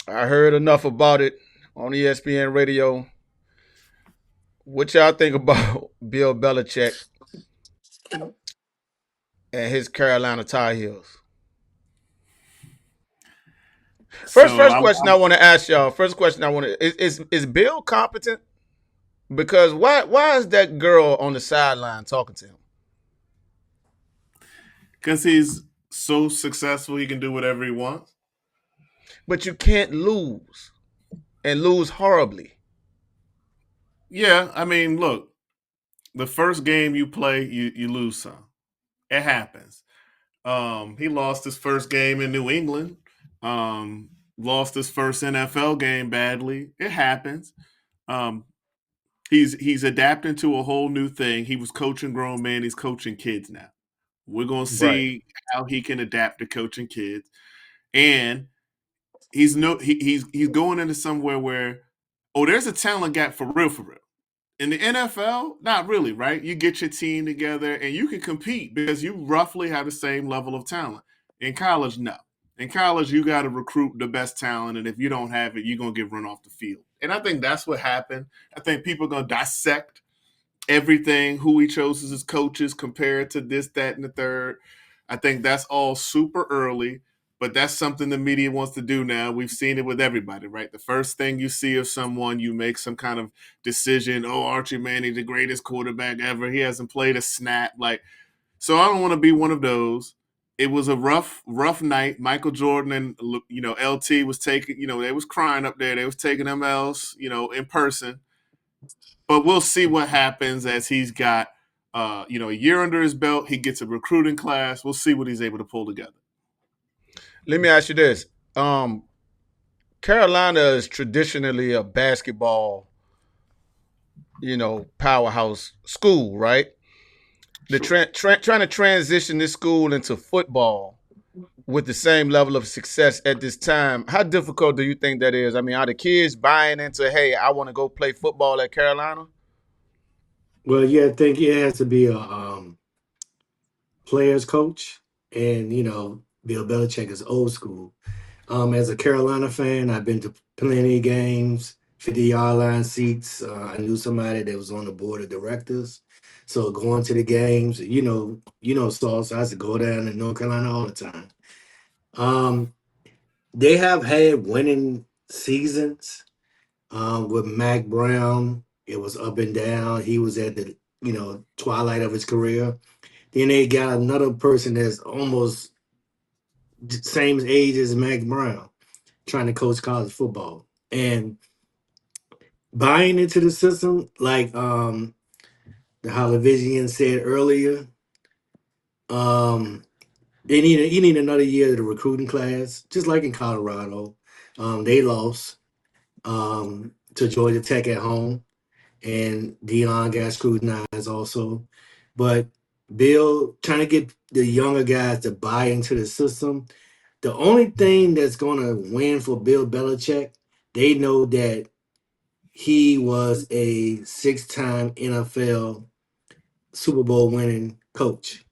I heard enough about it on ESPN radio. What y'all think about Bill Belichick and his Carolina Tar Heels? First, So first I'm, question I want to ask y'all. First question I want to is Bill competent? Because why is that girl on the sideline talking to him? because he's so successful, he can do whatever he wants. But you can't lose and lose horribly. Yeah, I mean, look, the first game you play, you lose some. It happens. He lost his first game in New England. Lost his first NFL game badly. It happens. Um, he's adapting to a whole new thing. He was coaching grown men. He's coaching kids now. We're gonna Right. see how he can adapt to coaching kids. And he's going into somewhere where there's a talent gap for real, for real. In the NFL, not really, right? You get your team together and you can compete because you roughly have the same level of talent. In college, no. In college, you got to recruit the best talent, and if you don't have it, you're gonna get run off the field. And I think that's what happened. I think people are gonna dissect everything, who he chose as his coaches compared to this, that, and the third. I think that's all super early, but that's something the media wants to do now. We've seen it with everybody, right? The first thing you see of someone, you make some kind of decision. Oh, Archie Manning, the greatest quarterback ever. He hasn't played a snap. Like, so I don't want to be one of those. It was a rough night. Michael Jordan and LT was taking, they was crying up there. They was taking them else, in person, but we'll see what happens as he's got a year under his belt. He gets a recruiting class. We'll see what he's able to pull together. Let me ask you this. Um, Carolina is traditionally a basketball, powerhouse school, right? The True. trying to transition this school into football with the same level of success at this time. How difficult do you think that is? I mean, are the kids buying into, hey, I want to go play football at Carolina? Well, yeah, I think it has to be a players coach, and Bill Belichick is old school. As a Carolina fan, I've been to plenty of games, 50-yard line seats. I knew somebody that was on the board of directors, so going to the games, Sauce. I used to go down to North Carolina all the time. Um, they have had winning seasons. With Mac Brown, it was up and down. He was at the twilight of his career. Then they got another person that's almost same age as Mac Brown trying to coach college football and buying into the system, like the Holovision said earlier. Um, you need another year of the recruiting class, just like in Colorado. They lost to Georgia Tech at home, and Dion got scrutinized also. But Bill trying to get the younger guys to buy into the system. The only thing that's going to win for Bill Belichick, they know that he was a six-time NFL Super Bowl winning coach.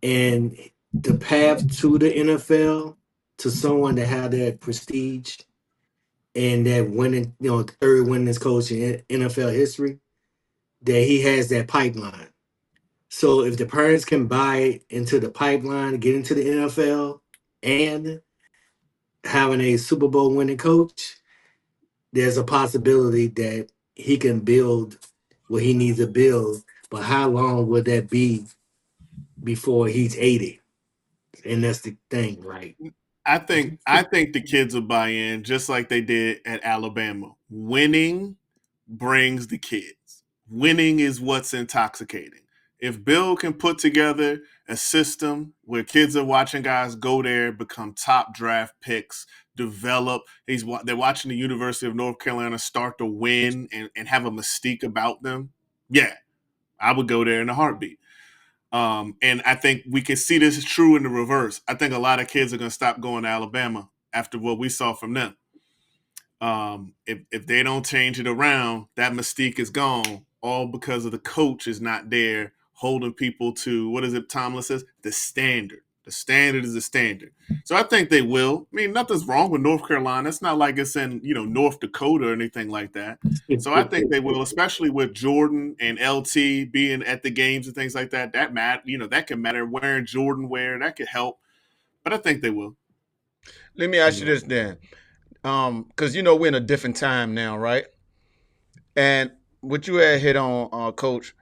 And the path to the NFL to someone that had that prestige and that winning, third winningest coach in NFL history, that he has that pipeline. So if the parents can buy into the pipeline to get into the NFL and having a Super Bowl winning coach, there's a possibility that he can build what he needs to build. But how long would that be before he's 80? And that's the thing, right? I think the kids will buy in just like they did at Alabama. Winning brings the kids. Winning is what's intoxicating. If Bill can put together a system where kids are watching guys go there, become top draft picks, develop, they're watching the University of North Carolina start to win and have a mystique about them. Yeah, I would go there in a heartbeat. And I think we can see this is true in the reverse. I think a lot of kids are going to stop going to Alabama after what we saw from them. If they don't change it around, that mystique is gone, all because of the coach is not there holding people to what is it? Tomlin says the standard. The standard is the standard. So I think they will. I mean, nothing's wrong with North Carolina. It's not like it's in, North Dakota or anything like that. So I think they will, especially with Jordan and LT being at the games and things like that. That can matter. Wearing Jordan wear, that could help. But I think they will. Let me ask you this then, because we're in a different time now, right? And what you had hit on, Coach,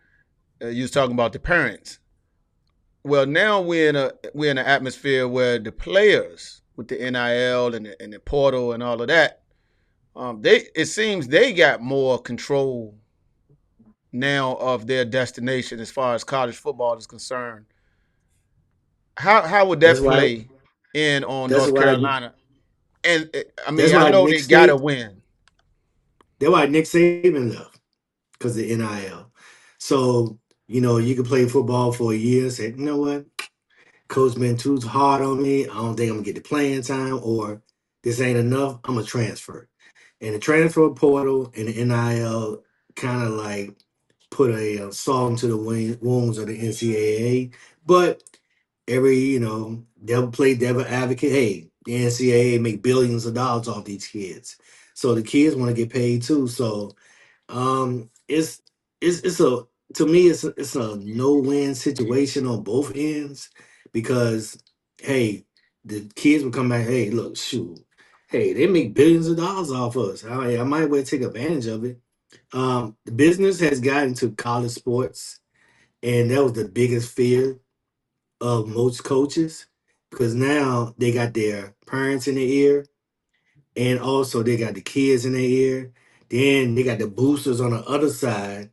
you was talking about the parents. Well, now we're in an atmosphere where the players with the NIL and the portal and all of that, it seems they got more control now of their destination as far as college football is concerned. How would That's that why. play in on That's North why. Carolina? And I That's mean, I why know Nick they gotta Saban. win. That's why Nick Saban left because of NIL. So you can play football for a year. Say, you know what, coach been too hard on me. I don't think I'm gonna get the playing time, or this ain't enough. I'm gonna transfer. And the transfer portal and the NIL kind of like put a salt into the wounds of the NCAA. But devil play devil advocate. Hey, the NCAA make billions of dollars off these kids, so the kids want to get paid too. So it's it's a to me it's a no win situation on both ends because hey, the kids will come back. Hey, look, shoot. Hey, they make billions of dollars off us. I might well take advantage of it. The business has gotten to college sports, and that was the biggest fear of most coaches because now they got their parents in their ear, and also they got the kids in their ear. Then they got the boosters on the other side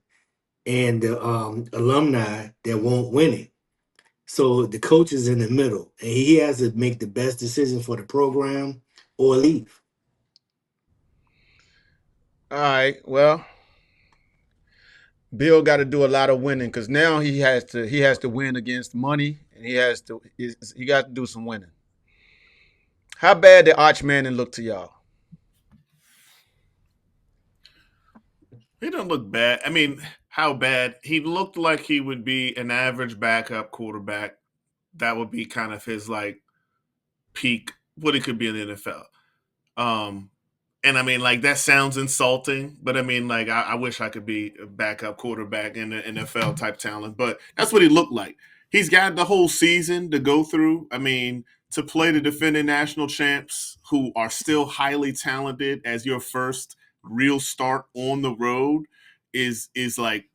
and the alumni that won't win it. So the coach is in the middle, and he has to make the best decision for the program or leave. All right. Well, Bill got to do a lot of winning because now he has to win against money, and he got to do some winning. How bad did Arch Manning look to y'all? He didn't look bad. I mean, how bad? He looked like he would be an average backup quarterback. That would be kind of his like peak what he could be in the NFL. Um, and I mean, like that sounds insulting, but I mean, like I wish I could be a backup quarterback in the NFL type talent. But that's what he looked like. He's got the whole season to go through. I mean, to play the defending national champs who are still highly talented as your first real start on the road is like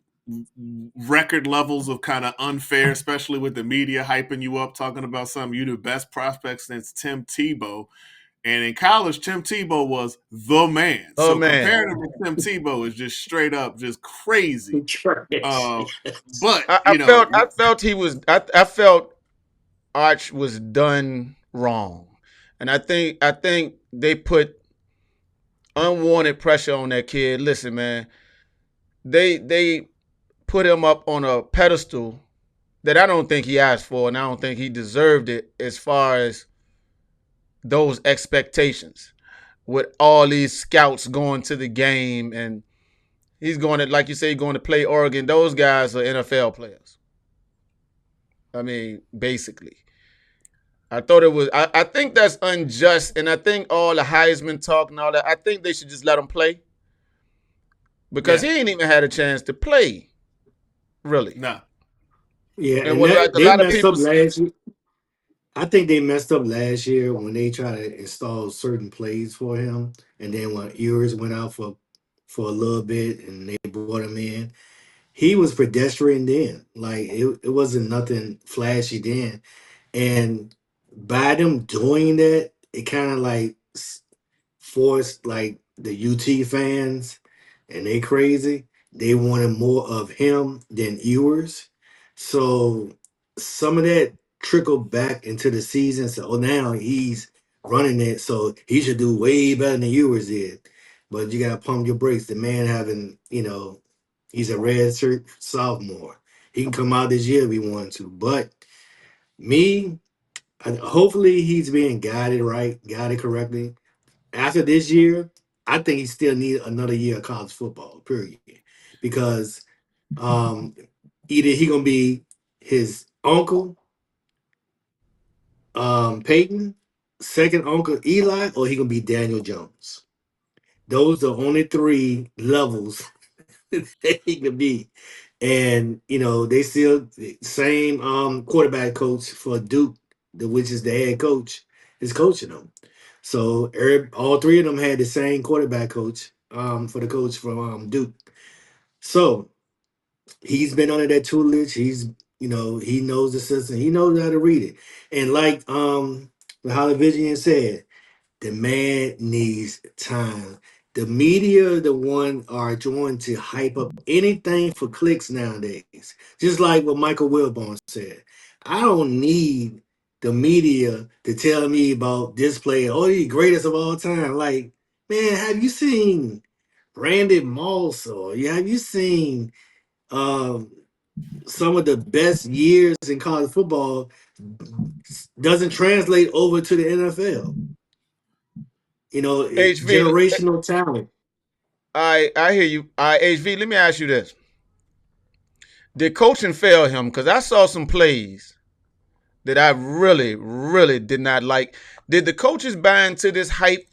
record levels of kind of unfair, especially with the media hyping you up, talking about some of you the best prospects since Tim Tebow. And in college, Tim Tebow was the man. Oh So man, comparing him to Tim Tebow is just straight up just crazy. Trash. But I felt he was. I felt Arch was done wrong, and I think they put unwanted pressure on that kid. Listen, man, they put him up on a pedestal that I don't think he asked for, and I don't think he deserved it as far as those expectations. With all these scouts going to the game, and he's going to, like you say, going to play Oregon. Those guys are NFL players. I mean, basically. I thought it was. I think that's unjust, and I think all the Heisman talk and all that. I think they should just let him play because yeah, he ain't even had a chance to play, really. no. Yeah, And and what that like a they lot of messed people up say, last year. I think they messed up last year when they tried to install certain plays for him, and then when Ewers went out for a little bit, and they brought him in, he was pedestrian then. Like it wasn't nothing flashy then, and by them doing that, it kind of like forced like the UT fans, and they crazy. They wanted more of him than Ewers, so some of that trickled back into the season. So now he's running it, so he should do way better than Ewers did. But you gotta pump your brakes. The man having, he's a red shirt sophomore. He can come out this year if he wanted to. But me, hopefully he's being guided right, guided correctly. After this year, I think he still need another year of college football, period. Because um, either he gonna be his uncle Peyton, second uncle Eli, or he gonna be Daniel Jones. Those are only three levels that he could be. And they still same quarterback coach for Duke, which is the head coach, is coaching them. So all three of them had the same quarterback coach for the coach from Duke. So he's been under that tutelage. He knows the system. He knows how to read it. And like the Holovision said, the man needs time. The media, the one are trying to hype up anything for clicks nowadays. Just like what Michael Wilbon said. I don't need the media to tell me about this player. Oh, he's greatest of all time. Like, man, have you seen Randy Moss, or have you seen um, some of the best years in college football doesn't translate over to the NFL? HV, Generational talent. I hear you. HV, let me ask you this: did coaching fail him? Because I saw some plays that I really, really did not like. Did the coaches buy into this hype,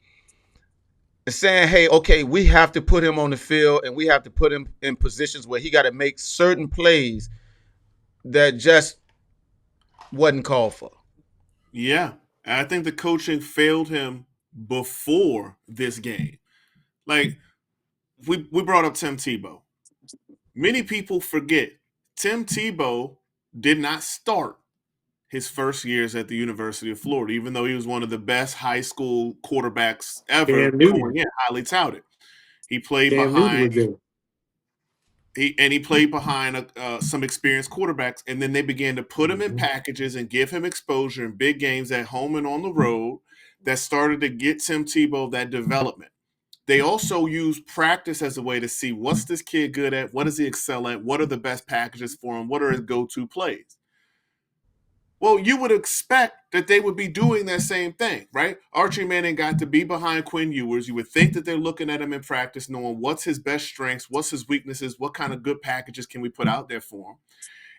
saying, "Hey, okay, we have to put him on the field and we have to put him in positions where he got to make certain plays that just wasn't called for"? Yeah. I think the coaching failed him before this game. Like, we brought up Tim Tebow. Many people forget Tim Tebow did not start his first years at the University of Florida, even though he was one of the best high school quarterbacks ever Cam going Newton. in, highly touted. He played Cam Newton behind was there. he played behind some experienced quarterbacks, and then they began to put him in Mhm. packages and give him exposure in big games at home and on the road. That started to get Tim Tebow that development. They also use practice as a way to see what's this kid good at, what does he excel at, what are the best packages for him, what are his go-to plays. Well, you would expect that they would be doing that same thing, right? Archie Manning got to be behind Quinn Ewers. You would think that they're looking at him in practice, knowing what's his best strengths, what's his weaknesses, what kind of good packages can we put out there for him.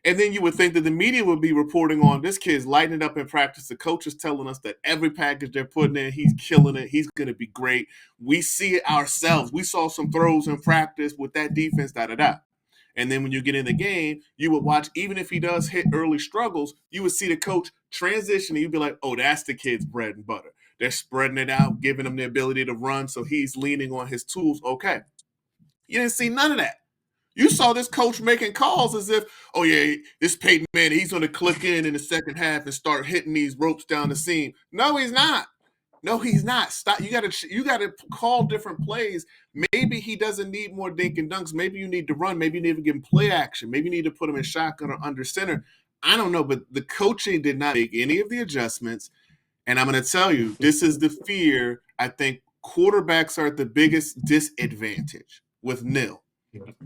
And then you would think that the media would be reporting on this kid's lighting it up in practice. The coach is telling us that every package they're putting in, he's killing it. He's going to be great. We see it ourselves. We saw some throws in practice with that defense, da-da-da. And then when you get in the game, you would watch, even if he does hit early struggles, you would see the coach transition and you'd be like, oh, that's the kid's bread and butter. They're spreading it out, giving him the ability to run, so he's leaning on his tools. Okay. You didn't see none of that. You saw this coach making calls as if, oh yeah, this Peyton Manning, he's going to click in the second half and start hitting these ropes down the seam. No, he's not. No, he's not. Stop. You got to call different plays. Maybe he doesn't need more dink and dunks. Maybe you need to run. Maybe you need to give him play action. Maybe you need to put him in shotgun or under center. I don't know, but the coaching did not make any of the adjustments. And I'm going to tell you, this is the fear. I think quarterbacks are at the biggest disadvantage with nil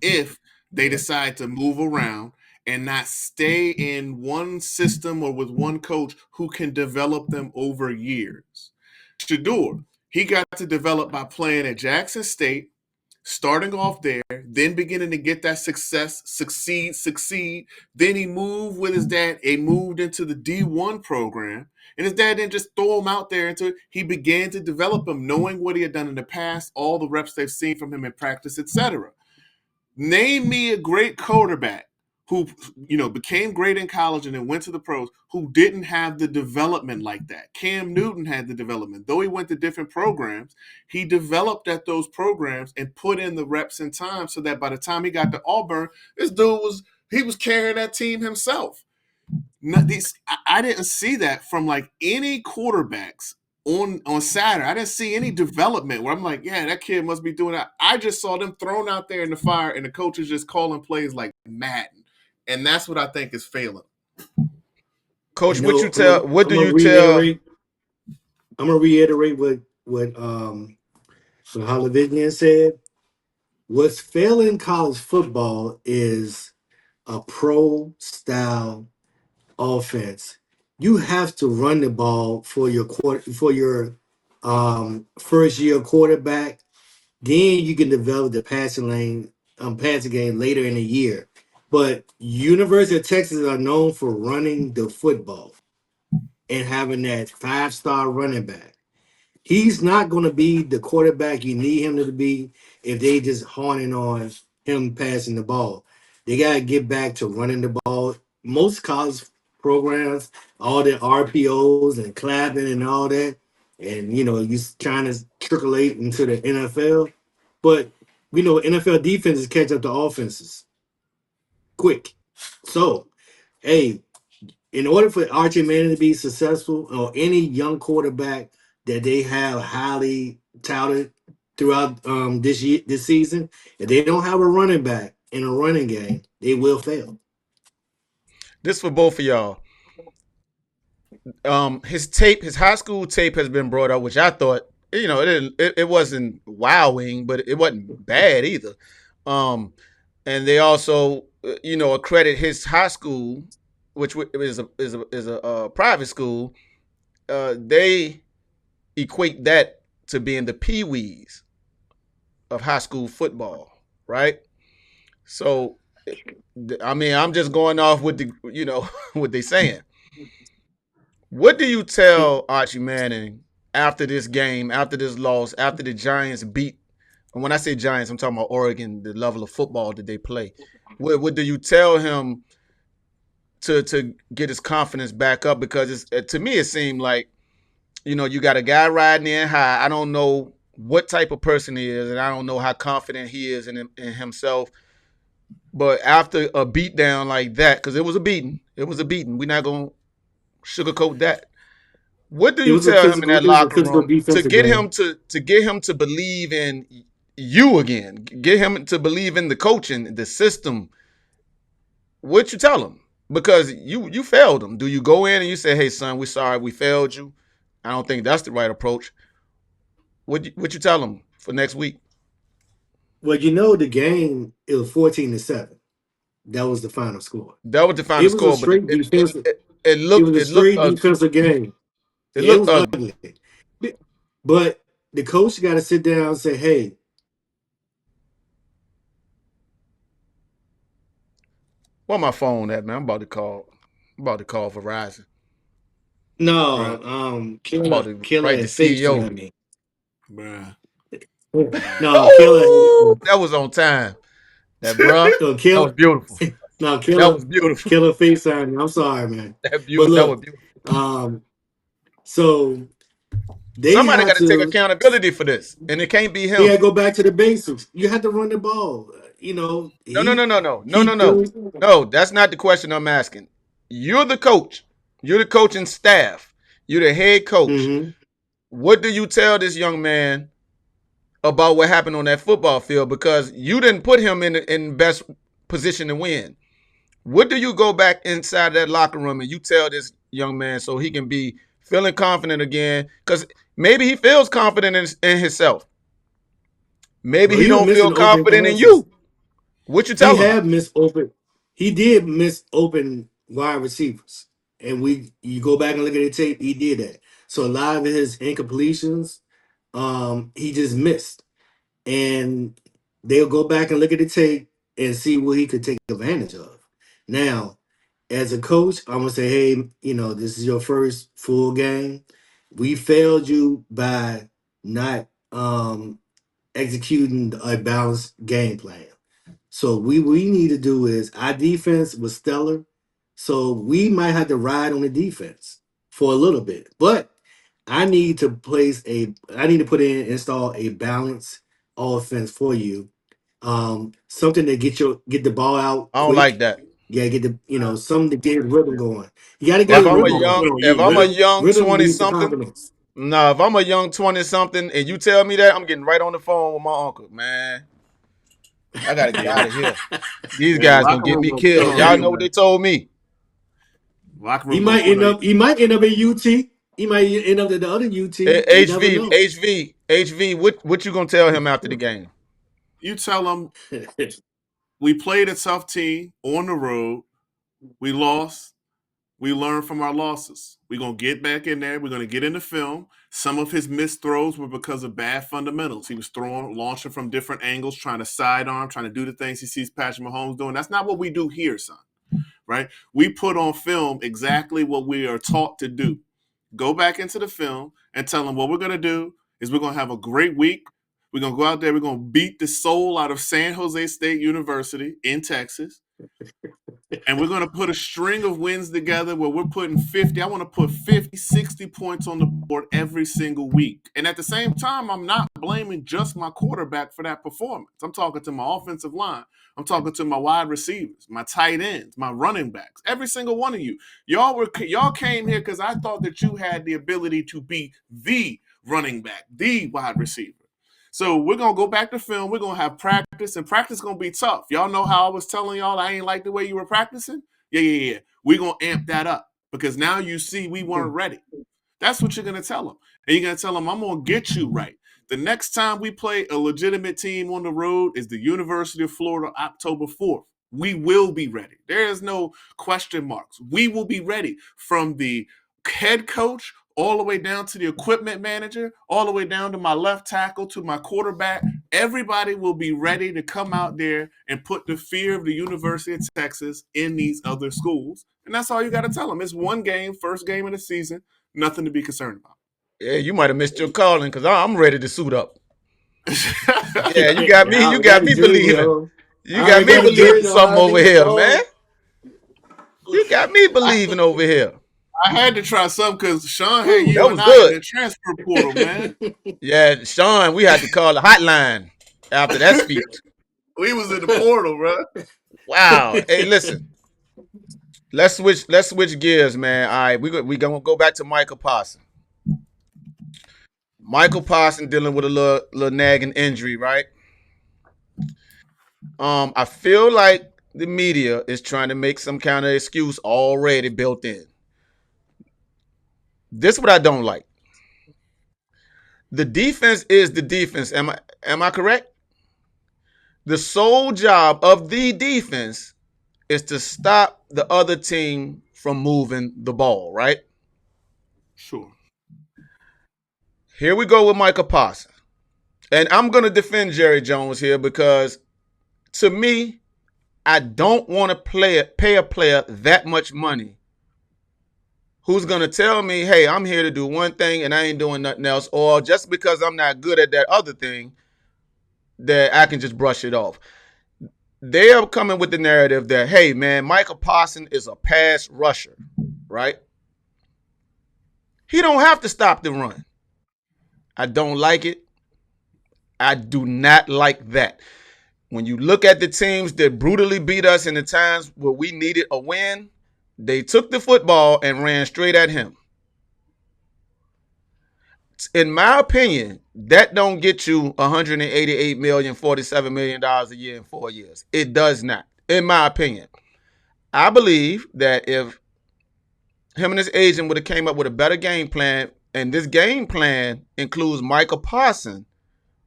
if they decide to move around and not stay in one system or with one coach who can develop them over years. Shador, he got to develop by playing at Jackson State, starting off there, then beginning to get that succeed. Then he moved with his dad. He moved into the D1 program. And his dad didn't just throw him out there into it. He began to develop him, knowing what he had done in the past, all the reps they've seen from him in practice, etc. Name me a great quarterback who became great in college and then went to the pros who didn't have the development like that. Cam Newton had the development. Though he went to different programs, he developed at those programs and put in the reps and time so that by the time he got to Auburn, this dude was carrying that team himself. I didn't see that from like any quarterbacks on Saturday. I didn't see any development where I'm like, yeah, that kid must be doing that. I just saw them thrown out there in the fire and the coaches just calling plays like Madden. And that's what I think is failing. Coach, I'm do gonna you tell? reiterate. I'm gonna reiterate what Holovision said. What's failing college football is a pro style offense. You have to run the ball for your first year quarterback. Then you can develop the passing game later in the year. But University of Texas are known for running the football. and having that 5-star running back. He's not going to be the quarterback you need him to be if they just honing on him passing the ball. They got to get back to running the ball. Most college programs, all the RPOs and clapping and all that, and you trying to trickleate into the NFL, but we know NFL defenses catch up to offenses quick. So, hey, in order for Archie Manning to be successful, or any young quarterback that they have highly touted throughout this season, if they don't have a running back in a running game, they will fail. This for both of y'all. His high school tape has been brought up, which I thought, it wasn't wowing, but it wasn't bad either. And they also, accredit his high school, which is a private school. They equate that to being the peewees of high school football, right? So, I mean, I'm just going off with what they saying. What do you tell Archie Manning after this game, after this loss, after the Giants beat? And when I say Giants, I'm talking about Oregon, the level of football that they play. What do you tell him to get his confidence back up? Because to me, it seemed like, you got a guy riding in high. I don't know what type of person he is, and I don't know how confident he is in himself. But after a beatdown like that, because it was a beating, we're not going to sugarcoat that. What do you tell him in that locker room to get him to believe in you again? Get him to believe in the coaching, the system. What you tell him? Because you failed him. Do you go in and you say, "Hey, son, we're sorry, we failed you"? I don't think that's the right approach. What you tell him for next week? Well, the game, it was 14-7. That was the final score. That was the final It was score, a straight but defensive. it It was a straight looked defensive game. it It looked was ugly. ugly. But the coach got to sit down and say, "Hey, Where my phone at, man? I'm about to call Verizon. no, I'm about Killer to Killer write the had CEO. FaceTime me." Bruh. No, Killer. Oh, that was on time. That bruh, So that was Killer. beautiful. No, That was beautiful. Killer FaceTime me. I'm sorry, man. But That was look, beautiful. so they Somebody had got to take to. accountability for this, and it can't be He had him. to go back to the basics. You had to run the ball. He No. That's not the question I'm asking. You're the coach. You're the coaching staff. You're the head coach. Mm-hmm. What do you tell this young man about what happened on that football field? Because you didn't put him in best position to win. What do you go back inside that locker room and you tell this young man so he can be feeling confident again? Because maybe he feels confident in himself. Maybe he He was don't feel missing open confident in passes. you. What you tell He him? had missed open. He did miss open wide receivers, and you go back and look at the tape. He did that. So a lot of his incompletions, he just missed, and they'll go back and look at the tape and see what he could take advantage of. Now, as a coach, I'm gonna say, hey, this is your first full game. We failed you by not executing a balanced game plan. So we need to do is, our defense was stellar. So we might have to ride on the defense for a little bit. But I need to install a balanced offense for you. Something to get the ball out I don't like quick. that. Yeah, get something to get rhythm going. You gotta get If the I'm a rhythm young, going. if I'm a young Rhythm 20 leads to something, confidence. no, if I'm a young 20 something and you tell me that, I'm getting right on the phone with my uncle, man. I gotta get out of here. These guys gonna get me killed. Y'all know what they told me. Locker He room might gonna end up. He might end up at UT. He might end up at the other UT. You never know. HV. What you gonna tell him after the game? You tell him we played a tough team on the road. We lost. We learned from our losses. We're going to get back in there. We're going to get in the film. Some of his missed throws were because of bad fundamentals. He was launching from different angles, trying to sidearm, trying to do the things he sees Patrick Mahomes doing. That's not what we do here, son. Right? We put on film exactly what we are taught to do. go back into the film and tell them what we're going to do is we're going to have a great week. We're going to go out there. We're going to beat the soul out of San Jose State University in Texas. And we're going to put a string of wins together where we're putting 50. I want to put 50, 60 points on the board every single week. And at the same time, I'm not blaming just my quarterback for that performance. I'm talking to my offensive line. I'm talking to my wide receivers, my tight ends, my running backs, every single one of you. Y'all came here because I thought that you had the ability to be the running back, the wide receiver. So we're going to go back to film. We're going to have practice, and practice is going to be tough. Y'all know how I was telling y'all I ain't like the way you were practicing? Yeah. We're going to amp that up because now you see we weren't ready. That's what you're going to tell them. And you're going to tell them, I'm going to get you right. The next time we play a legitimate team on the road is the University of Florida, October 4th. We will be ready. There is no question marks. We will be ready from the head coach all the way down to the equipment manager, all the way down to my left tackle, to my quarterback. Everybody will be ready to come out there and put the fear of the University of Texas in these other schools. And that's all you got to tell them. It's one game, first game of the season, nothing to be concerned about. Yeah, you might have missed your calling because I'm ready to suit up. Yeah, you got me. You got me believing. You got me believing something over here, man. You got me believing over here. I had to try something because Sean had you and I in the transfer portal, man. Yeah, Sean, we had to call the hotline after that speech. We was in the portal, bro. Wow. Hey, listen. Let's switch gears, man. All right, we gonna go back to Michael Parson. Michael Parson dealing with a little nagging injury, right? I feel like the media is trying to make some kind of excuse already built in. This is what I don't like. The defense is the defense. Am I correct? The sole job of the defense is to stop the other team from moving the ball, right? Sure. Here we go with Michael Parson. And I'm going to defend Jerry Jones here because to me, I don't want to pay a player that much money who's going to tell me, hey, I'm here to do one thing and I ain't doing nothing else, or just because I'm not good at that other thing, that I can just brush it off. They are coming with the narrative that, hey, man, Michael Parson is a pass rusher, right? He don't have to stop the run. I don't like it. I do not like that. When you look at the teams that brutally beat us in the times where we needed a win, they took the football and ran straight at him. In my opinion, that don't get you $188 million, $47 million a year in 4 years. It does not, in my opinion. I believe that if him and his agent would have came up with a better game plan, and this game plan includes Michael Parson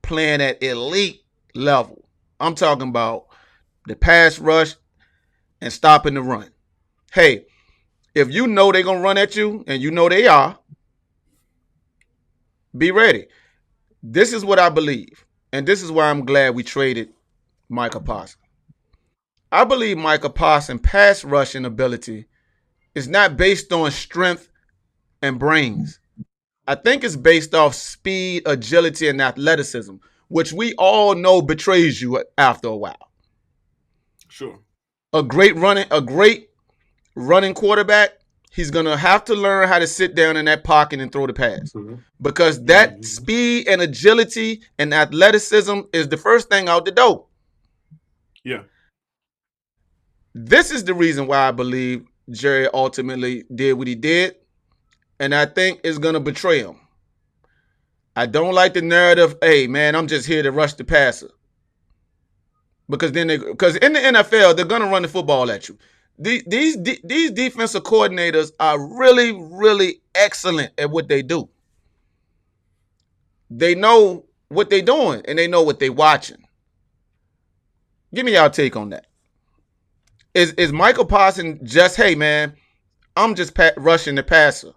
playing at elite level. I'm talking about the pass rush and stopping the run. Hey, if you know they're going to run at you, and you know they are, be ready. This is what I believe, and this is why I'm glad we traded Michael Parson. I believe Michael Parson's pass rushing ability is not based on strength and brains. I think it's based off speed, agility, and athleticism, which we all know betrays you after a while. Sure. A great running quarterback, he's going to have to learn how to sit down in that pocket and throw the pass. Because that speed and agility and athleticism is the first thing out the door. Yeah. This is the reason why I believe Jerry ultimately did what he did. And I think it's going to betray him. I don't like the narrative, hey, man, I'm just here to rush the passer. Because in the NFL, they're going to run the football at you. These defensive coordinators are really, really excellent at what they do. They know what they're doing, and they know what they're watching. Give me y'all take on that. Is Michael Parson just, hey, man, I'm just rushing the passer?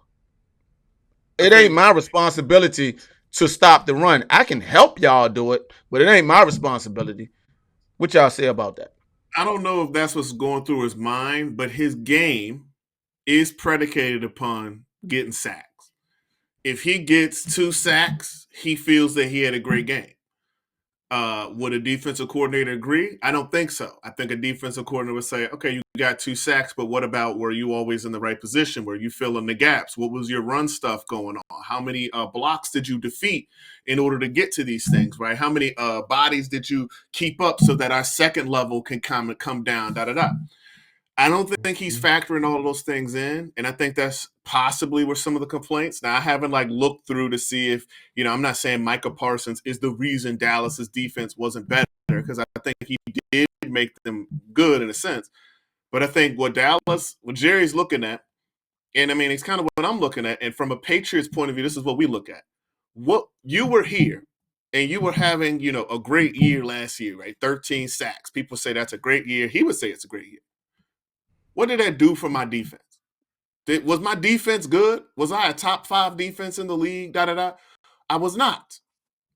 It ain't my responsibility to stop the run. I can help y'all do it, but it ain't my responsibility. What y'all say about that? I don't know if that's what's going through his mind, but his game is predicated upon getting sacks. if he gets 2 sacks, he feels that he had a great game. Would a defensive coordinator agree? I don't think so. I think a defensive coordinator would say, okay, you got 2 sacks, but what about, were you always in the right position? Were you filling the gaps? What was your run stuff going on? How many blocks did you defeat in order to get to these things, right? How many bodies did you keep up so that our second level can come down, da-da-da. I don't think he's factoring all of those things in, and I think that's possibly where some of the complaints. Now, I haven't looked through to see if, I'm not saying Micah Parsons is the reason Dallas's defense wasn't better, because I think he did make them good in a sense. But I think what Jerry's looking at, and I mean, it's kind of what I'm looking at, and from a Patriots point of view, this is what we look at. What you were here, and you were having, a great year last year, right? 13 sacks. People say that's a great year. He would say it's a great year. What did that do for my defense? Was my defense good? Was I a top 5 defense in the league? I was not.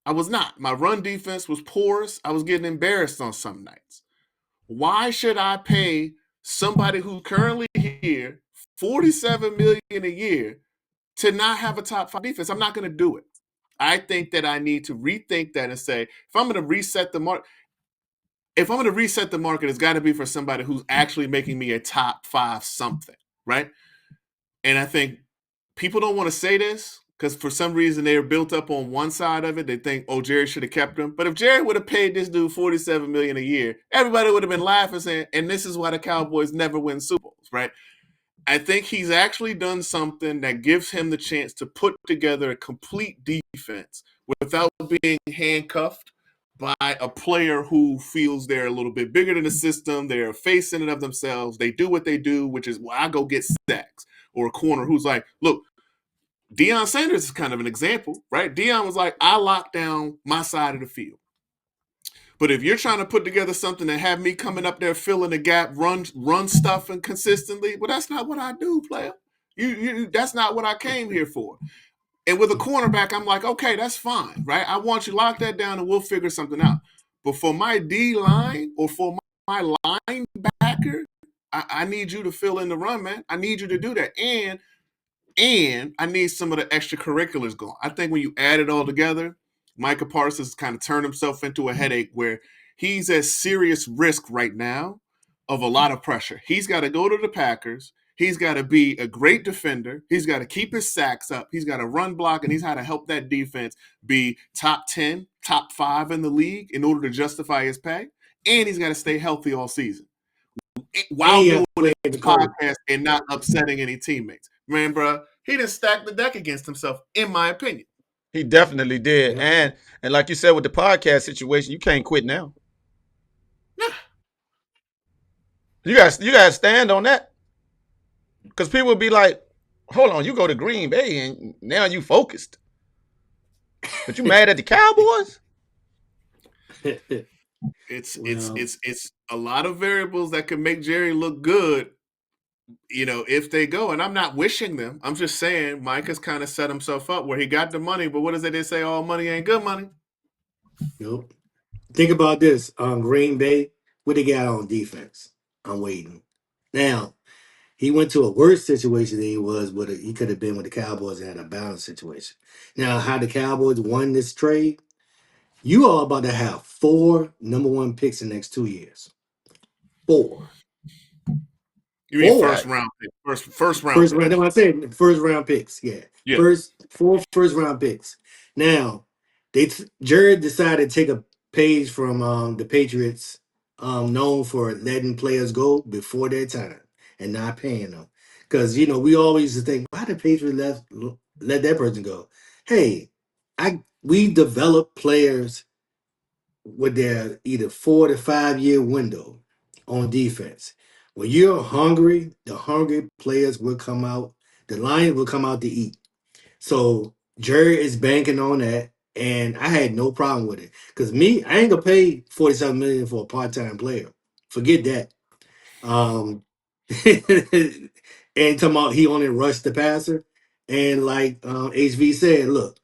My run defense was porous. I was getting embarrassed on some nights. Why should I pay somebody who's currently here $47 million a year to not have a top 5 defense? I'm not going to do it. I think that I need to rethink that and say, if I'm going to reset the market, it's got to be for somebody who's actually making me a top 5 something, right? And I think people don't want to say this because for some reason they're built up on one side of it. They think, oh, Jerry should have kept him. But if Jerry would have paid this dude $47 million a year, everybody would have been laughing, saying, and this is why the Cowboys never win Super Bowls, right? I think he's actually done something that gives him the chance to put together a complete defense without being handcuffed by a player who feels they're a little bit bigger than the system. They're facing it of themselves. They do what they do, which is, well, I go get sacks. Or a corner who's like, look, Deion Sanders is kind of an example, right? Deion was like, I lock down my side of the field. But if you're trying to put together something that have me coming up there filling the gap, run stuff and consistently, well, that's not what I do, player. You that's not what I came here for. And with a cornerback, I'm like, okay, that's fine, right? I want you to lock that down and we'll figure something out. But for my D line or for my linebacker, I need you to fill in the run, man. I need you to do that. And I need some of the extracurriculars going. I think when you add it all together, Micah Parsons kind of turned himself into a headache where he's at serious risk right now of a lot of pressure. He's got to go to the Packers. He's got to be a great defender. He's got to keep his sacks up. He's got to run block, and he's got to help that defense be top 10, top 5 in the league in order to justify his pay. And he's got to stay healthy all season while doing his podcast and not upsetting any teammates. Man, bro, he didn't stack the deck against himself, in my opinion. He definitely did. Yeah. And like you said with the podcast situation, you can't quit now. Yeah. You gotta stand on that. Because people will be like, hold on, you go to Green Bay and now you focused. But you mad at the Cowboys? It's a lot of variables that can make Jerry look good, if they go. And I'm not wishing them. I'm just saying Mike has kind of set himself up where he got the money, but what is it they say? All money ain't good money. Nope. Think about this. Green Bay, what they got on defense? I'm waiting. Now, he went to a worse situation than he was he could have been with the Cowboys and had a balanced situation. Now, how the Cowboys won this trade, you are about to have 4 number 1 picks in the next 2 years. 4. You mean first round picks? First round. That's what I said. First round picks. Yeah. 4 first round picks. Now, Jared decided to take a page from the Patriots, known for letting players go before their time and not paying them. Because we always used to think, why the Patriots let that person go? Hey, we develop players with their either 4 to 5 year window on defense. When you're hungry, the hungry players will come out. The Lions will come out to eat. So Jerry is banking on that, and I had no problem with it. Because I ain't gonna pay $47 million for a part-time player. Forget that. And talking about he only rushed the passer. And like HV said, look,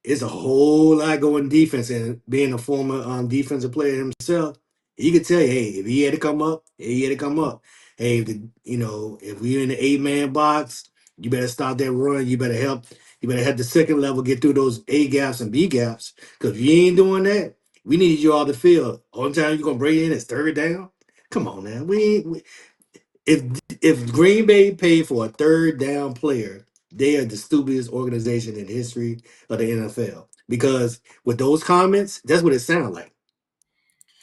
it's a whole lot going defense, and being a former defensive player himself, he could tell you, hey, if he had to come up, he had to come up. Hey, if we're in the 8-man box, you better stop that run. You better help You better have the second level get through those A gaps and B gaps. Because if you ain't doing that, we need you all to field. Only time you're gonna bring it in is third down. Come on, man. If Green Bay paid for a third down player, they are the stupidest organization in the history of the NFL. Because with those comments, that's what it sounded like.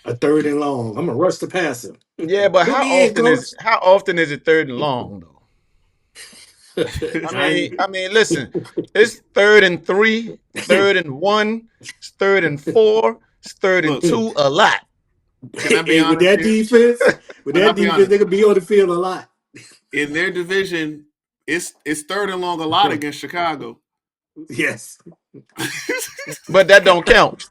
A third and long. I'm gonna rush the passer. Yeah, but Put me in, coach. how often is it third and long though? I mean, listen, it's 3rd and 3, 3rd and 1, it's 3rd and 4, it's 3rd and Look, 2 a lot. Can I be Hey, honest with that here? defense, Can I be honest? they could be on the field a lot. In their division, it's 3rd and long a lot against Chicago. Yes. But that don't count.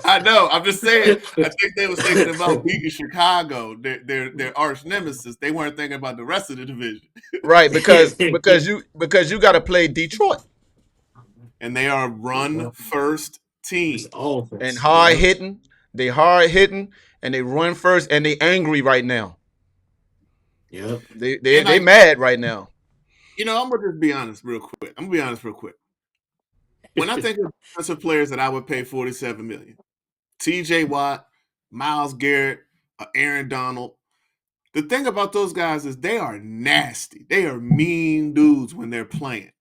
I know. I'm just saying. I think they was thinking about beating Chicago, their arch nemesis. They weren't thinking about the rest of the division. Right, because you got to play Detroit. And they are a run first team. It's offense. And hard hitting. They hard hitting and they run first and they angry right now. Yep. They mad right now. You know, I'm gonna just be honest real quick. When I think of defensive players that I would pay $47 million, TJ Watt, Myles Garrett, Aaron Donald. The thing about those guys is they are nasty. They are mean dudes when they're playing.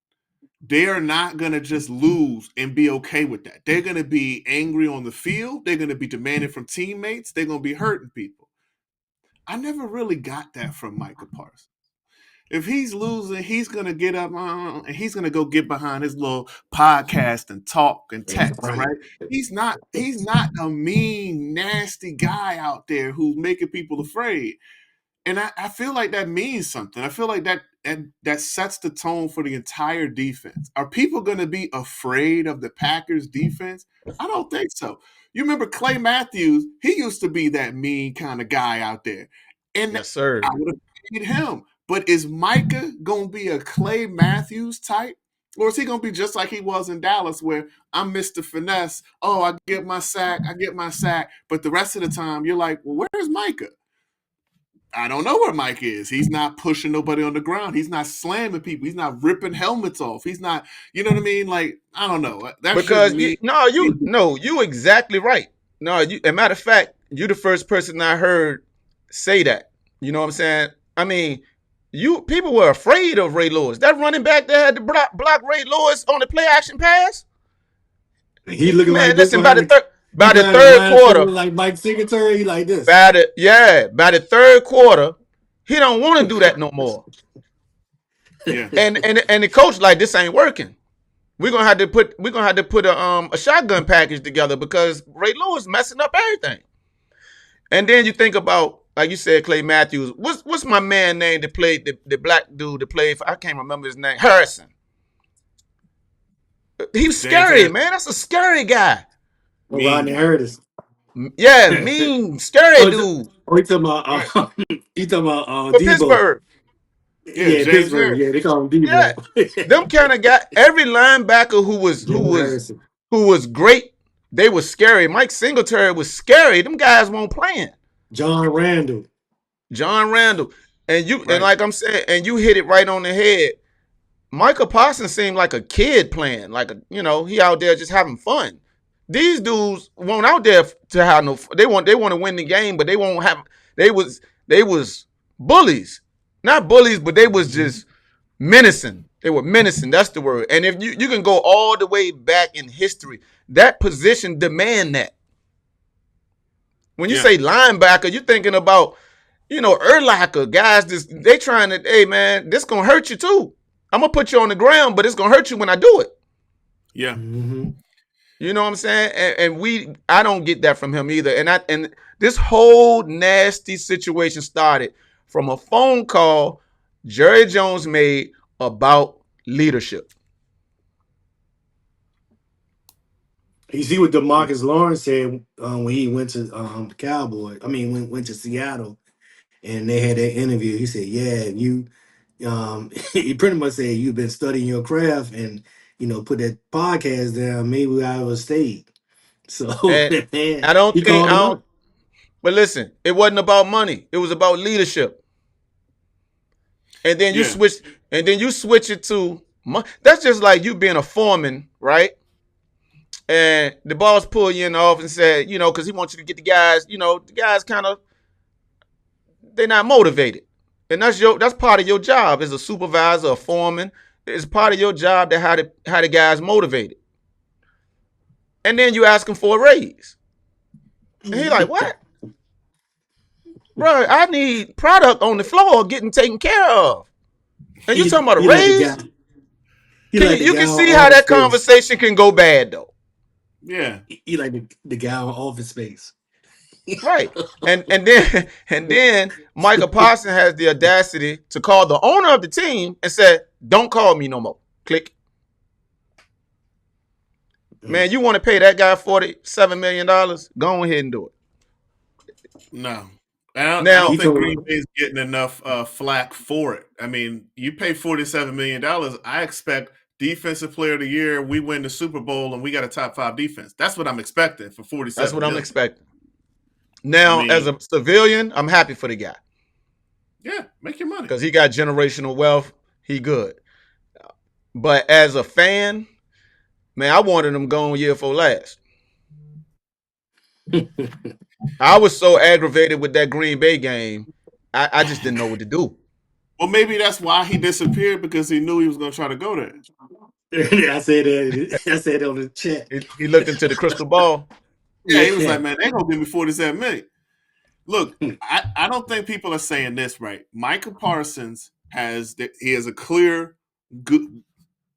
They are not going to just lose and be okay with that. They're going to be angry on the field. They're going to be demanding from teammates. They're going to be hurting people. I never really got that from Micah Parsons. If he's losing, he's going to get up and he's going to go get behind his little podcast and talk and text, right? He's not a mean, nasty guy out there who's making people afraid. And I feel like that means something. I feel like that sets the tone for the entire defense. Are people going to be afraid of the Packers defense? I don't think so. You remember Clay Matthews? He used to be that mean kind of guy out there. And yes, sir. I would have paid him. But is Micah going to be a Clay Matthews type? Or is he going to be just like he was in Dallas where I'm Mr. Finesse. Oh, I get my sack. But the rest of the time, you're like, well, where's Micah? I don't know where Mike is. He's not pushing nobody on the ground. He's not slamming people. He's not ripping helmets off. He's not, you know what I mean? Like, I don't know. You exactly right. No, as a matter of fact, you the first person I heard say that. You know what I'm saying? I mean, people were afraid of Ray Lewis. That running back that had to block Ray Lewis on the play action pass. He looking man, like listen, this by the third quarter, like Mike Singletary, he like this. By the third quarter, he don't want to do that no more. Yeah. And the coach like, this ain't working. We're gonna have to put a shotgun package together because Ray Lewis messing up everything. And then you think about, like you said, Clay Matthews. What's my man name that played the black dude that played for, I can't remember his name. Harrison. He's scary, man. That's a scary guy. Rodney Harris. Yeah, mean, scary dude. Oh, you talking about Debo. Pittsburgh. Yeah, Pittsburgh. Yeah, they call him Debo. Yeah. Them kind of guy. Every linebacker who was great, they were scary. Mike Singletary was scary. Them guys weren't playing. John Randall. And like I'm saying, and you hit it right on the head. Micah Parsons seemed like a kid playing, he out there just having fun. These dudes weren't out there to have no. They want to win the game, but they won't have. They was bullies, not bullies, but they was just menacing. They were menacing. That's the word. And if you can go all the way back in history, that position demand that. When you say linebacker, you're thinking about, Urlacher guys. They trying to. Hey man, this gonna hurt you too. I'm gonna put you on the ground, but it's gonna hurt you when I do it. Yeah. Mm-hmm. You know what I'm saying? And I don't get that from him either. And this whole nasty situation started from a phone call Jerry Jones made about leadership. You see what DeMarcus Lawrence said when he went to the Cowboys. I mean, went to Seattle, and they had that interview. He said, "Yeah, you." He pretty much said, "You've been studying your craft, and put that podcast down. Maybe I would have stayed." So man, but listen, it wasn't about money. It was about leadership. And then you switch it to That's just like you being a foreman, right? And the boss pull you in the office and said, because he wants you to get the guys, the guys kind of, they're not motivated. And that's part of your job as a supervisor, a foreman. It's part of your job to how the guys motivated. And then you ask him for a raise. And he like, what? Bro, I need product on the floor getting taken care of. And you talking about a raise? You can see how that conversation can go bad, though. Yeah. You like the guy on Office Space. Right. And then Micah Parsons has the audacity to call the owner of the team and say, don't call me no more. Click. Man, you want to pay that guy $47 million? Go ahead and do it. No. I don't think Green Bay's getting enough flack for it. I mean, you pay $47 million. I expect Defensive Player of the Year, we win the Super Bowl, and we got a top 5 defense. That's what I'm expecting for $47 That's what million. I'm expecting. Now, as a civilian, I'm happy for the guy. Yeah, make your money. Because he got generational wealth. He good. But as a fan, man, I wanted him gone year for last. I was so aggravated with that Green Bay game. I just didn't know what to do. Well, maybe that's why he disappeared, because he knew he was going to try to go there. I said it on the chat. He looked into the crystal ball. Yeah, he was like, man, they going to give me $47 million. Look, I don't think people are saying this right. Micah Parsons has a clear good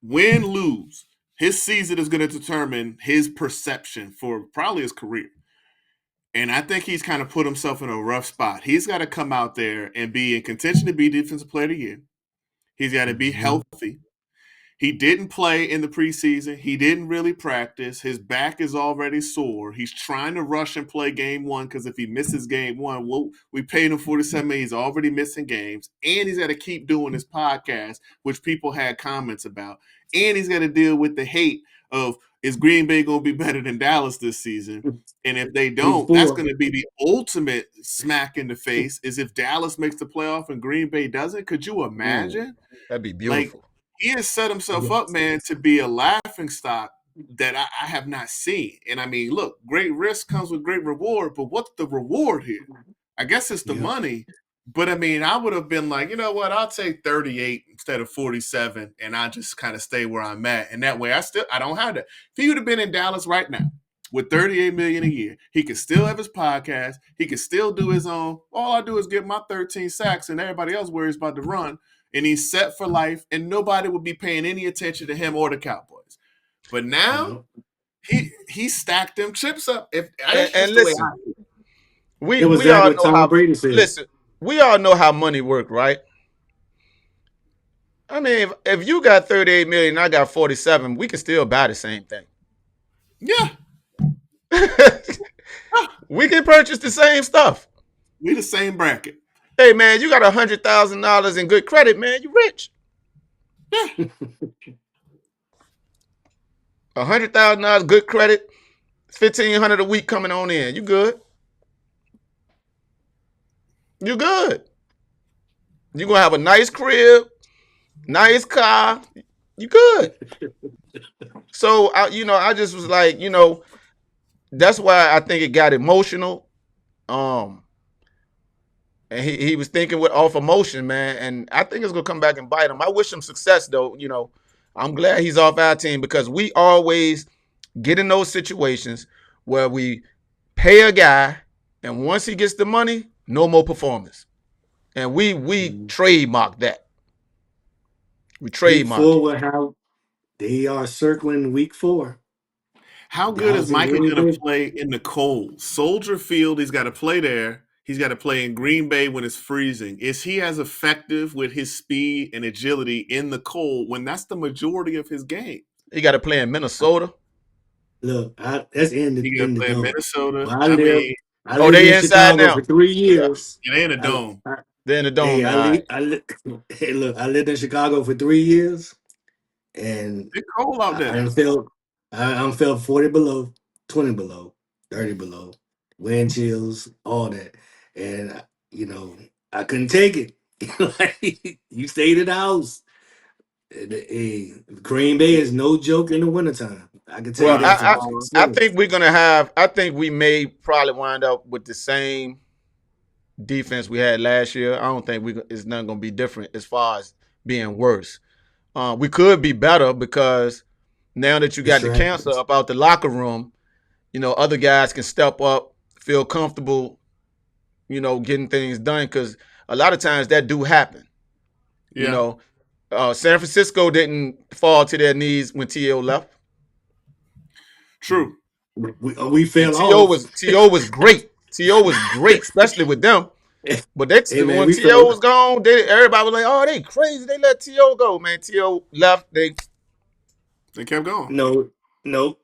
win, lose. His season is going to determine his perception for probably his career. And I think he's kind of put himself in a rough spot. He's got to come out there and be in contention to be Defensive Player of the Year. He's got to be healthy. He didn't play in the preseason. He didn't really practice. His back is already sore. He's trying to rush and play game one, because if he misses game one, we paid him $47 million. He's already missing games. And he's got to keep doing his podcast, which people had comments about. And he's got to deal with the hate of, is Green Bay going to be better than Dallas this season? And if they don't, that's going to be the ultimate smack in the face, is if Dallas makes the playoff and Green Bay doesn't. Could you imagine? That'd be beautiful. Like, he has set himself up, man, to be a laughingstock that I have not seen. And I mean, look, great risk comes with great reward, but what's the reward here? I guess it's the money. But I mean, I would have been like, you know what, I'll take 38 instead of 47, and I just kind of stay where I'm at. And that way I don't have that. If he would have been in Dallas right now with $38 million a year, he could still have his podcast, he could still do his own. All I do is get my 13 sacks, and everybody else worries about the run. And he's set for life, and nobody would be paying any attention to him or the Cowboys. But now he stacked them chips up. Listen, we all know how Brady said. Listen, we all know how money works, right? I mean, if you got 38 million, and I got 47, we can still buy the same thing. Yeah, we can purchase the same stuff. We the same bracket. Hey, man, you got $100,000 in good credit, man. You rich. Yeah. $100,000 good credit, $1,500 a week coming on in. You good. You good. You're going to have a nice crib, nice car. You good. So, I just was like, that's why I think it got emotional. And he was thinking off emotion, man. And I think it's going to come back and bite him. I wish him success, though. I'm glad he's off our team, because we always get in those situations where we pay a guy, and once he gets the money, no more performance. And we trademark that. We trademark it. How they are circling week 4. How good is Micah going to play in the cold? Soldier Field, he's got to play there. He's got to play in Green Bay when it's freezing. Is he as effective with his speed and agility in the cold when that's the majority of his game? He got to play in Minnesota. Look, that's in the He got to play in Minnesota. Well, I lived they inside Chicago now for 3 years. Yeah, they in the dome. They're in the dome. Hey, I lived in Chicago for 3 years, and it's cold out there. I felt 40 below, 20 below, 30 below, wind chills, all that. And, I couldn't take it. Like, you stayed in the house. Green Bay is no joke in the wintertime. I can tell you Well, No, that for I sure. think we're gonna have. I think we may probably wind up with the same defense we had last year. I don't think it's not gonna be different as far as being worse. We could be better because now that you got the cancer Distractions. up out the locker room, other guys can step up, feel comfortable, getting things done. Because a lot of times that do happen. You yeah, know, San Francisco didn't fall to their knees when T.O. left, true. We and fell T.O. off. was T.O. was great. T.O. was great, especially with them. But Hey man, when we T.O. fell. was gone, everybody was like, "Oh, they crazy. They let T.O. go, man." T.O. left. They kept going. No, no,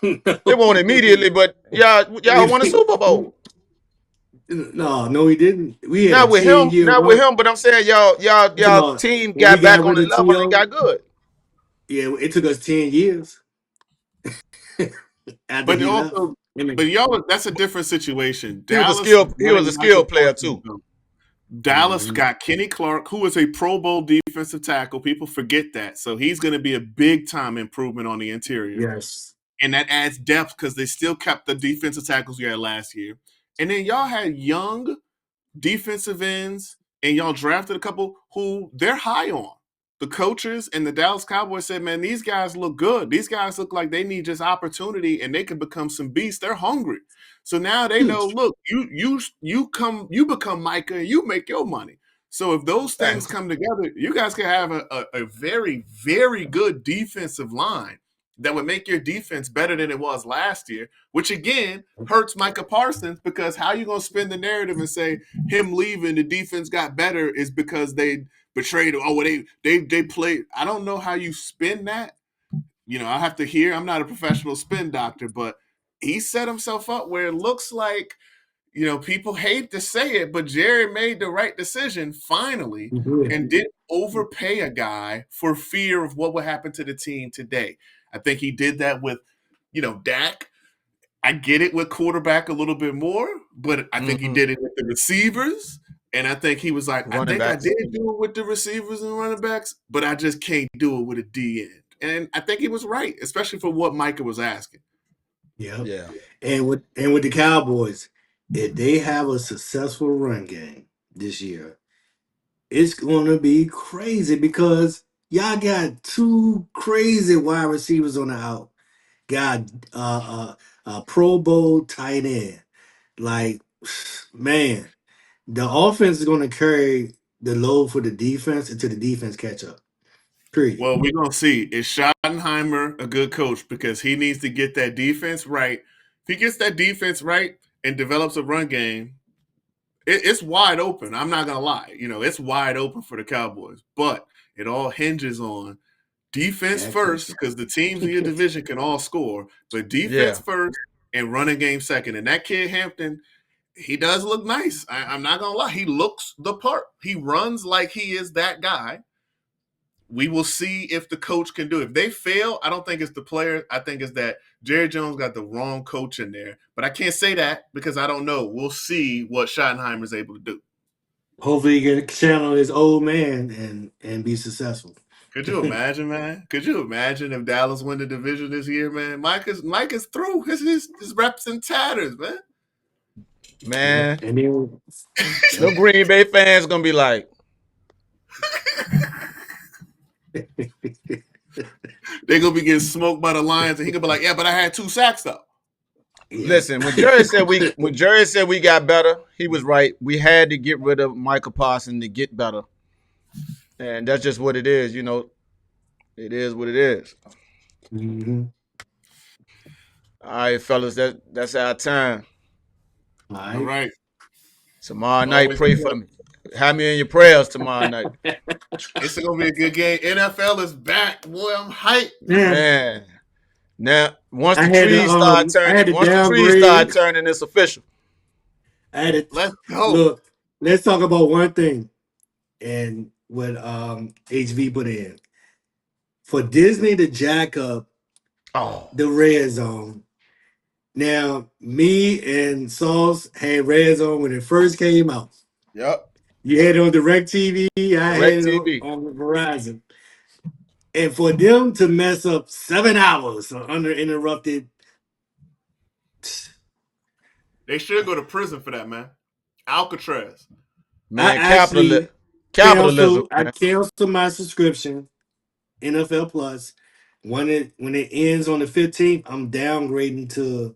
They won no. immediately, but y'all won a We, Super Bowl. no, we didn't. We had a Not with 10 him, year not with run. him. But I'm saying y'all About team when we got got back on rid the of level and they To. got good. Yeah, it took us 10 years after But he left. also, I but mean, y'all, that's a different situation. He was a Dallas skill. He was wanted a Michael skill player Parsons. too. Dallas mhm. got Kenny Clark, who is a Pro Bowl defensive tackle. People forget that. So he's going to be a big time improvement on the interior. Yes. And that adds depth because they still kept the defensive tackles we had last year. And then y'all had young defensive ends, and y'all drafted a couple who they're high on. The coaches and the Dallas Cowboys said, man, these guys look good. These guys look like they need just opportunity and they can become some beasts. They're hungry. So now they know, look, you become Micah and you make your money. So if those things Thanks. come together, you guys can have a very, very good defensive line that would make your defense better than it was last year, which again hurts Micah Parsons because how you gonna spin the narrative and say him leaving the defense got better is because they betrayed him. Oh, well, they played. I don't know how you spin that. I have to hear. I'm not a professional spin doctor, but he set himself up where it looks like people hate to say it, but Jerry made the right decision finally Mhm. and didn't overpay a guy for fear of what would happen to the team today. I think he did that with, Dak. I get it with quarterback a little bit more, but I think he Mm-hmm. did it with the receivers. And I think he was like, I Running think I backs. did do it with the receivers and running backs, but I just can't do it with a D end. And I think he was right, especially for what Micah was asking. Yep. Yeah. And with the Cowboys, if they have a successful run game this year, it's gonna be crazy because y'all got two crazy wide receivers on the out. Got a Pro Bowl tight end. Like, man, the offense is gonna carry the load for the defense until the defense catch up. Period. Well, we're gonna see. Is Schottenheimer a good coach? Because he needs to get that defense right. If he gets that defense right and develops a run game, it's wide open. I'm not gonna lie. It's wide open for the Cowboys. But it all hinges on defense Dak first, Prescott. because the teams in your division can all score, but defense Yeah. first and running game second. And that kid Hampton, he does look nice. I'm not gonna lie. He looks the part. He runs like he is that guy. We will see if the coach can do it. If they fail, I don't think it's the player. I think it's that Jerry Jones got the wrong coach in there. But I can't say that because I don't know. We'll see what Schottenheimer is able to do. Hopefully, he can channel his old man and be successful. Could you imagine, man? Could you imagine if Dallas win the division this year, man? Mike is through. His reps in tatters, man. Yep. Man, And then, no yep. Green Bay fans gonna be like, They're gonna be getting smoked by the Lions, and he gonna be like, "Yeah, but I had 2 sacks though." Yeah. listen, when Jerry said we got better, he was right. We had to get rid of Michael Parsons to get better. And that's just what it is, It is what it is. Mhm. All right, fellas, that's our time. All All right. right, Tomorrow night, always. pray for me. Have me in your prayers tomorrow night. It's gonna be a good game. NFL is back, boy. I'm hyped. Yeah. Man. Now, I had to once the trees start downgrade. turning, it's official. I had to Let's go. look. Let's talk about one thing and what HV put in for Disney to jack up Oh, the red zone. Now, me and Sauce had red zone when it first came out. yep. You had it on Direct TV. I had Direct it on, TV. on Verizon. And for them to mess up 7 hours uninterrupted, They should go to prison for that, man. Alcatraz. I Man, actually capitalism, I man. canceled my subscription, NFL Plus. When it ends on the 15th, I'm downgrading to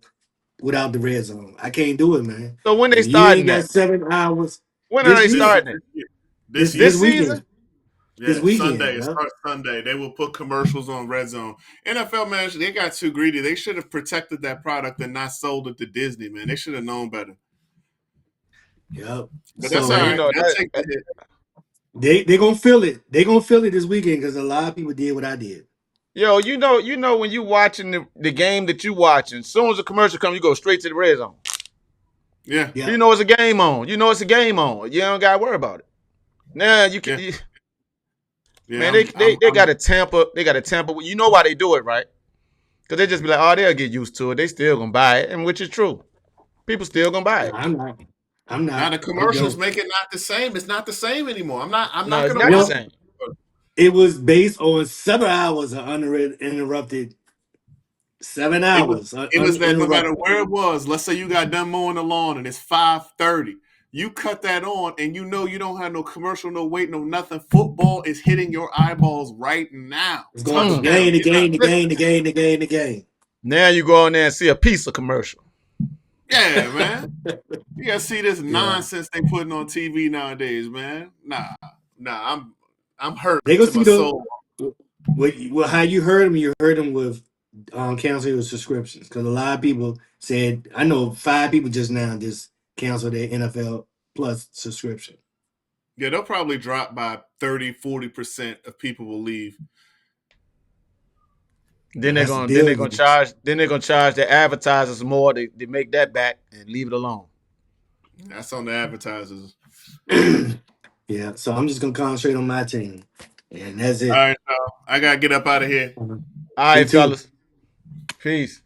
without the red zone. I can't do it, man. So when they If you ain't starting got that? 7 hours When are this they This weekend, starting it? year. this This this year. This weekend, season? this Yeah, weekend, Sunday. It yeah. starts Sunday. They will put commercials on Red Zone. NFL man, they got too greedy. They should have protected that product and not sold it to Disney, man. They should have known better. Yep. But that's Man, all you So right. know They'll take the hit. they gonna feel it. They gonna feel it this weekend because a lot of people did what I did. yo, you know when you watching the game that you watching, as soon as the commercial comes, you go straight to the red zone. Yeah. Yeah. You know it's a game on. You know it's a game on. You don't gotta worry about it. Now you can Yeah. Yeah. man, they got a tamper. They got a tamper. You know why they do it, right? Because they just be like, oh, they'll get used to it. They still gonna buy it, and which is true. People still gonna buy it. I'm not. I'm Now not. the I'm commercials dope. make it not the same. It's not the same anymore. I'm No, not it's gonna not the watch Well, same. it. it was based on 7 hours of uninterrupted. 7 It was hours it was that no matter uninterrupted. where it was, let's say you got done mowing the lawn and it's 5:30. You cut that on and you know you don't have no commercial, no wait, no nothing. Football is hitting your eyeballs right now. It's going from Mm. Touchdown. game to You're not game to missing. game to game to game to game. Now you go on there and see a piece of commercial. Yeah, man. You gotta see this Yeah. nonsense they putting on TV nowadays, man. Nah. I'm hurt They gonna to my see the soul. how you heard them. You heard them with canceling your subscriptions because a lot of people said. I know 5 people just now just canceled their NFL Plus subscription. Yeah, they'll probably drop by 30-40% of people will leave. Then That's the deal. they're gonna charge the advertisers more to make that back and leave it alone. That's on the advertisers. Yeah, so I'm just gonna concentrate on my team, and that's All it. right, I gotta get up out of here. All right, Me too. fellas. Peace.